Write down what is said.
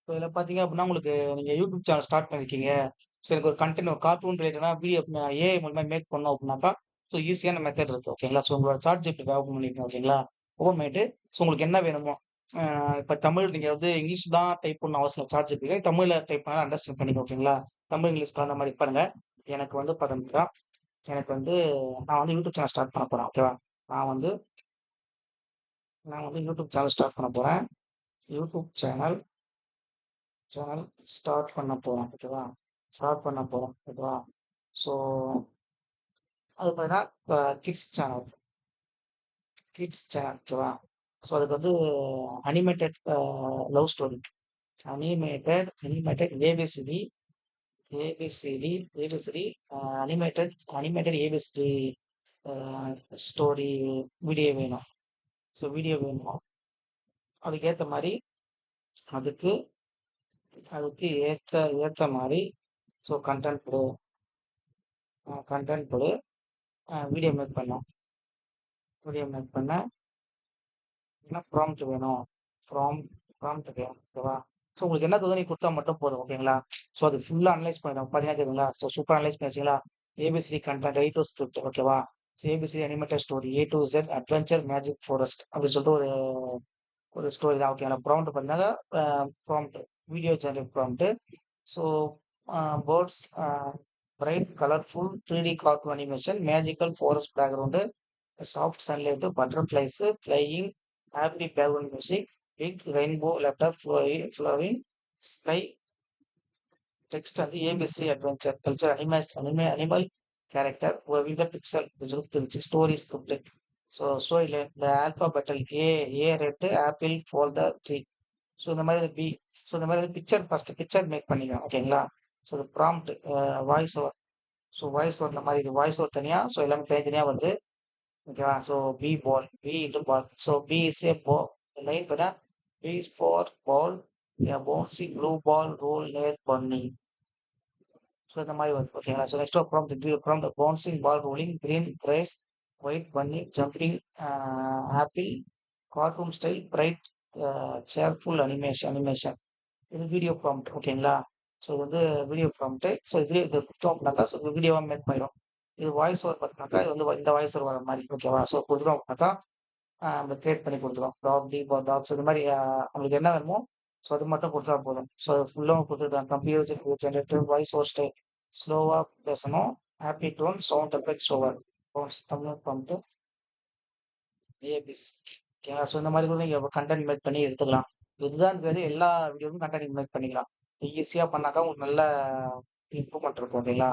So இதில பார்த்தீங்க அப்டின்னா, உங்களுக்கு நீங்க யூடியூப் சேனல் ஸ்டார்ட் பண்ணியிருக்கீங்க. ஸோ எனக்கு ஒரு கன்டென்ட் ஒரு கார்ட்டூன் ரிலேட்டடா வீடியோ ஏஐ மூலியமா மேக் பண்ணணும் அப்டின்னாக்கா, ஸோ ஈஸியான மெத்தட் இருக்கு. ஓகேங்களா? ஸோ உங்களோட சாட் ஜிபிடி ஓப்பன் பண்ணிக்கங்க. ஓகேங்களா? ஓப்பன் பண்ணிட்டு, ஸோ உங்களுக்கு என்ன வேணுமோ, அ இப்ப தமிழ் நீங்க வந்து இங்கிலீஷ் தான் டைப் பண்ணணும் அவசியம் இல்ல. சாட் ஜிபிடில தமிழ்ல டைப் பண்ணா அண்டர்ஸ்டாண்ட் பண்ணிக்கும். ஓகேங்களா? தமிழ், இங்கிலீஷ் கலந்த மாரி பாருங்க. எனக்கு வந்து பார்த்தீங்கன்னா, எனக்கு வந்து நான் வந்து யூடியூப் சேனல் ஸ்டார்ட் பண்ண போறேன். ஓகேவா? நான் வந்து நான் வந்து யூடியூப் சேனல் ஸ்டார்ட் பண்ண போறேன். யூடியூப் சேனல் சேனல் ஸ்டார்ட் பண்ண போறோம். ஓகேவா? ஸ்டார்ட் பண்ண போறோம். ஓகேவா? ஸோ அது பார்த்தீங்கன்னா, கிட்ஸ் சேனல் கிட்ஸ் சேனல் ஓகேவா? ஸோ அதுக்கு வந்து animated love story. Animated ABCD ABCD ABCD animated animated ABCD a story video வேணும். ஸோ வீடியோ வேணும். அதுக்கேத்த மாரி அதுக்கு அதுக்கு ஏத்த மாரி ஸோ கன்டென்ட் குடு வீடியோ மேக் பண்ணோம். வீடியோ மேக் பண்ண என்ன ப்ராம்ப்ட் வேணும். ப்ராம் ப்ராம்ப்ட் வேணும். ஓகேவா? ஸோ உங்களுக்கு என்ன தோணுதோ நீங்க குடுத்தா மட்டும் போதும். ஓகேங்களா? ஸோ அது ஃபுல்லா அனலைஸ் பண்ணிடும். பார்த்தீங்கன்னா தெரியுதுங்களா? ஸோ சூப்பரா அனலைஸ் பண்ணி வச்சுங்களா? A B C D content A to script ஓகேவா? So A B C D animated story A to Z adventure magic forest அப்படின்னு சொல்லிட்டு ஒரு ஒரு ஸ்டோரி தான். ஓகேங்களா? ப்ராம்ப்ட் பார்த்தீங்கன்னா, prompt video generate prompt. So birds bright colourful 3D cartoon animation, magical forest background, soft sunlight, butterflies flying, happy background music, big rainbow letter flowing, sky text வந்து ABC adventure culture animal character with pixel இருந்துச்சு story script. So story இந்த ஆல்பாபெட்டல் A red apple for the tree. So இந்த மாதிரி B so இந்த மாதிரி picture first picture make பண்ணிக்கலாம். ஓகேங்களா? ஸோ இது prompt voice over. So voice over இந்த மாதிரி இது வாய்ஸ் ஓவர் தனியா, ஸோ எல்லாமே தனித்தனியா வந்து ஓகேவா? So B ball B into ball. So B is a bow line பண்ண B is for ball bouncy blue ball roll நேர் பண்ணி. ஸோ இந்த மாதிரி வருது. ஓகேங்களா? So next from the bouncing ball rolling green grass white bunny jumping apple cartoon style bright cheerful animation. இது video prompt. ஓகேங்களா? So இது வந்து வீடியோ ப்ராம்ப்ட். ஸோ வீடியோ இது கொடுத்தோம் அப்படின்னாக்கா ஸோ வீடியோவாக மேக் பண்ணிடும். இது வாய்ஸ் ஓவர் பார்த்தீங்கன்னாக்கா இது வந்து இந்த வாய்ஸ் ஓவர் வர மாதிரி. ஓகேவா? ஸோ கொடுத்துட்டோம் அப்படின்னாக்கா நம்ம கிரியேட் பண்ணி கொடுத்துரும். டாக் டி டாக் ஸோ இந்த மாதிரி உங்களுக்கு என்ன வேணுமோ ஸோ அது மட்டும் கொடுத்தா போதும். ஸோ அது ஃபுல்லாக கொடுத்துருக்காங்க. Computer generator voice over style ஸ்லோவாக பேசணும். Happy tone sound effect over Tamil prompt ABC. ஓகேங்களா? ஸோ இந்த மாதிரி கூட நீங்கள் கண்டென்ட் மேக் பண்ணி எடுத்துக்கலாம். இதுதான் இருக்கிறது எல்லா வீடியோவும் கண்டென்ட் மேக் பண்ணிக்கலாம். ஈஸியாக பண்ணாக்கா உங்களுக்கு நல்ல இம்ப்ரூவ்மெண்ட் இருக்கும். ஓகேங்களா?